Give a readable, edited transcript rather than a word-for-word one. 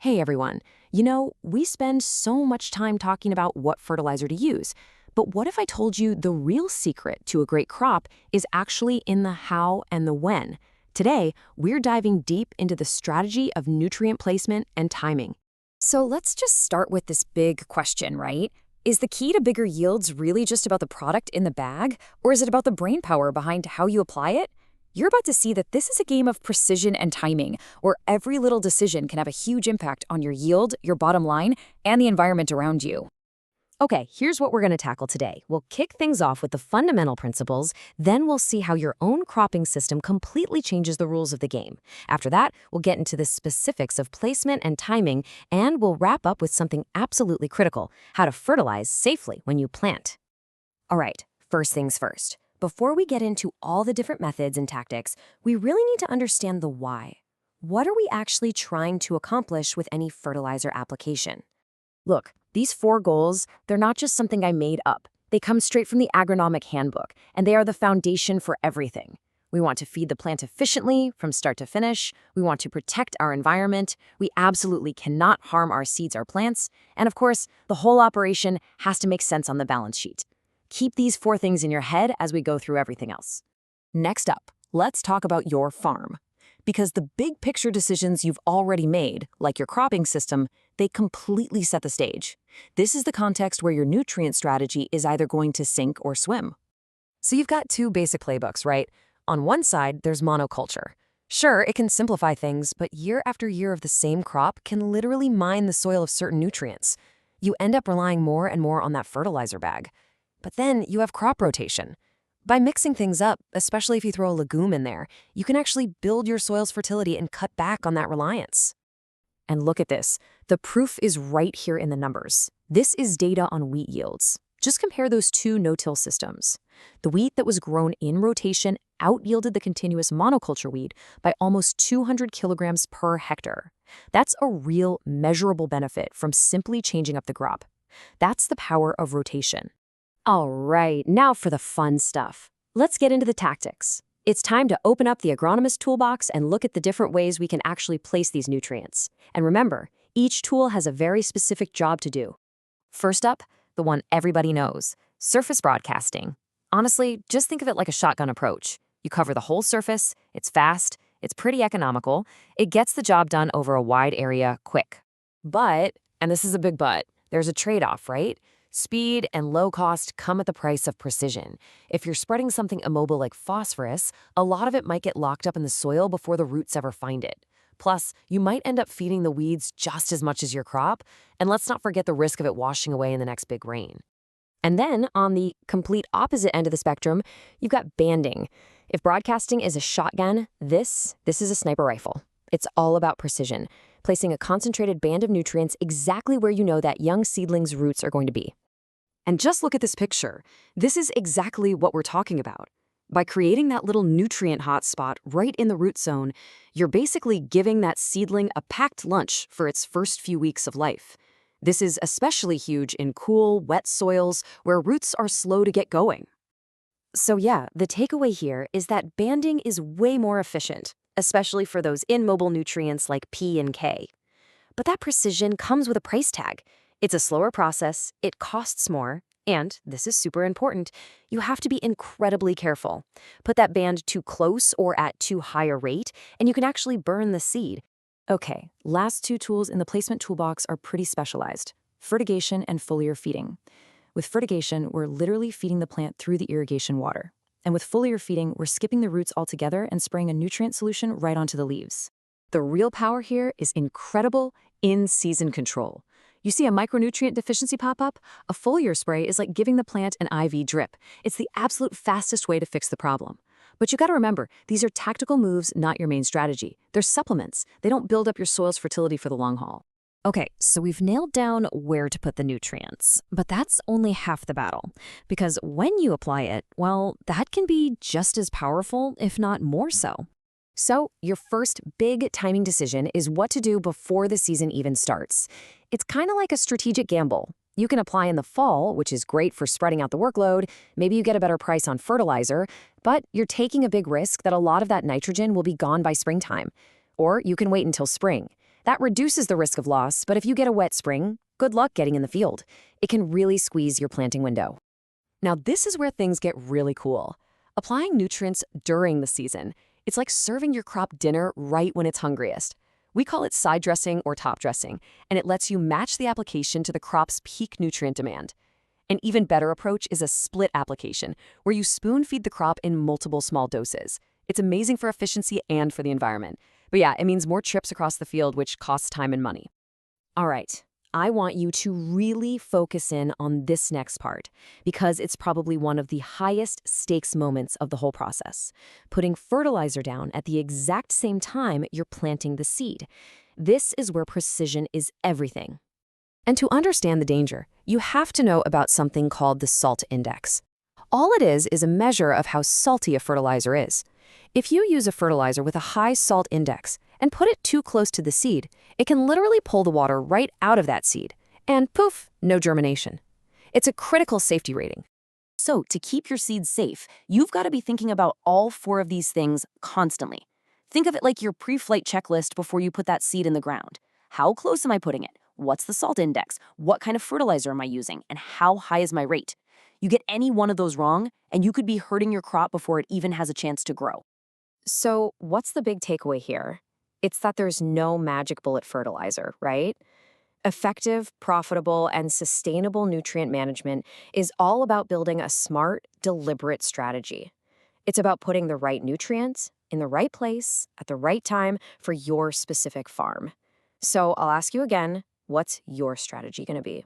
Hey everyone, we spend so much time talking about what fertilizer to use, but what if I told you the real secret to a great crop is actually in the how and the when? Today, we're diving deep into the strategy of nutrient placement and timing. So let's just start with this big question, right? Is the key to bigger yields really just about the product in the bag, or is it about the brain power behind how you apply it? You're about to see that this is a game of precision and timing, where every little decision can have a huge impact on your yield, your bottom line, and the environment around you. Okay, here's what we're going to tackle today. We'll kick things off with the fundamental principles, then we'll see how your own cropping system completely changes the rules of the game. After that, we'll get into the specifics of placement and timing, and we'll wrap up with something absolutely critical: how to fertilize safely when you plant. All right, first things first. Before we get into all the different methods and tactics, we really need to understand the why. What are we actually trying to accomplish with any fertilizer application? Look, these 4 goals, they're not just something I made up. They come straight from the agronomic handbook, and they are the foundation for everything. We want to feed the plant efficiently from start to finish. We want to protect our environment. We absolutely cannot harm our seeds or plants. And of course, the whole operation has to make sense on the balance sheet. Keep these 4 things in your head as we go through everything else. Next up, let's talk about your farm. Because the big picture decisions you've already made, like your cropping system, they completely set the stage. This is the context where your nutrient strategy is either going to sink or swim. So you've got 2 basic playbooks, right? On one side, there's monoculture. Sure, it can simplify things, but year after year of the same crop can literally mine the soil of certain nutrients. You end up relying more and more on that fertilizer bag. But then you have crop rotation. By mixing things up, especially if you throw a legume in there, you can actually build your soil's fertility and cut back on that reliance. And look at this. The proof is right here in the numbers. This is data on wheat yields. Just compare those 2 no-till systems. The wheat that was grown in rotation out-yielded the continuous monoculture wheat by almost 200 kilograms per hectare. That's a real, measurable benefit from simply changing up the crop. That's the power of rotation. All right, now for the fun stuff. Let's get into the tactics. It's time to open up the agronomist toolbox and look at the different ways we can actually place these nutrients. And remember, each tool has a very specific job to do. First up, the one everybody knows: surface broadcasting. Honestly, just think of it like a shotgun approach. You cover the whole surface, it's fast, it's pretty economical, it gets the job done over a wide area quick. But, and this is a big but, there's a trade-off, right? Speed and low cost come at the price of precision. If you're spreading something immobile like phosphorus, a lot of it might get locked up in the soil before the roots ever find it. Plus, you might end up feeding the weeds just as much as your crop, and let's not forget the risk of it washing away in the next big rain. And then, on the complete opposite end of the spectrum, you've got banding. If broadcasting is a shotgun, this is a sniper rifle. It's all about precision, placing a concentrated band of nutrients exactly where you know that young seedling's roots are going to be. And just look at this picture. This is exactly what we're talking about. By creating that little nutrient hotspot right in the root zone, you're basically giving that seedling a packed lunch for its first few weeks of life. This is especially huge in cool, wet soils where roots are slow to get going. So yeah, the takeaway here is that banding is way more efficient, especially for those immobile nutrients like P and K. But that precision comes with a price tag. It's a slower process, it costs more, and, this is super important, you have to be incredibly careful. Put that band too close or at too high a rate, and you can actually burn the seed. Okay, last 2 tools in the placement toolbox are pretty specialized: fertigation and foliar feeding. With fertigation, we're literally feeding the plant through the irrigation water. And with foliar feeding, we're skipping the roots altogether and spraying a nutrient solution right onto the leaves. The real power here is incredible in-season control. You see a micronutrient deficiency pop up? A foliar spray is like giving the plant an IV drip. It's the absolute fastest way to fix the problem. But you gotta remember, these are tactical moves, not your main strategy. They're supplements. They don't build up your soil's fertility for the long haul. Okay, so we've nailed down where to put the nutrients, but that's only half the battle. Because when you apply it, well, that can be just as powerful, if not more so. So, your first big timing decision is what to do before the season even starts. It's kind of like a strategic gamble. You can apply in the fall, which is great for spreading out the workload. Maybe you get a better price on fertilizer, but you're taking a big risk that a lot of that nitrogen will be gone by springtime. Or you can wait until spring. That reduces the risk of loss, but if you get a wet spring, good luck getting in the field. It can really squeeze your planting window. Now, this is where things get really cool. Applying nutrients during the season. It's like serving your crop dinner right when it's hungriest. We call it side dressing or top dressing, and it lets you match the application to the crop's peak nutrient demand. An even better approach is a split application, where you spoon feed the crop in multiple small doses. It's amazing for efficiency and for the environment. But yeah, it means more trips across the field, which costs time and money. All right, I want you to really focus in on this next part, because it's probably one of the highest stakes moments of the whole process. Putting fertilizer down at the exact same time you're planting the seed. This is where precision is everything. And to understand the danger, you have to know about something called the salt index. All it is a measure of how salty a fertilizer is. If you use a fertilizer with a high salt index and put it too close to the seed, it can literally pull the water right out of that seed. And poof, no germination. It's a critical safety rating. So to keep your seeds safe, you've got to be thinking about all 4 of these things constantly. Think of it like your pre-flight checklist before you put that seed in the ground. How close am I putting it? What's the salt index? What kind of fertilizer am I using? And how high is my rate? You get any one of those wrong, and you could be hurting your crop before it even has a chance to grow. So what's the big takeaway here? It's that there's no magic bullet fertilizer, right? Effective, profitable, and sustainable nutrient management is all about building a smart, deliberate strategy. It's about putting the right nutrients in the right place at the right time for your specific farm. So I'll ask you again, what's your strategy going to be?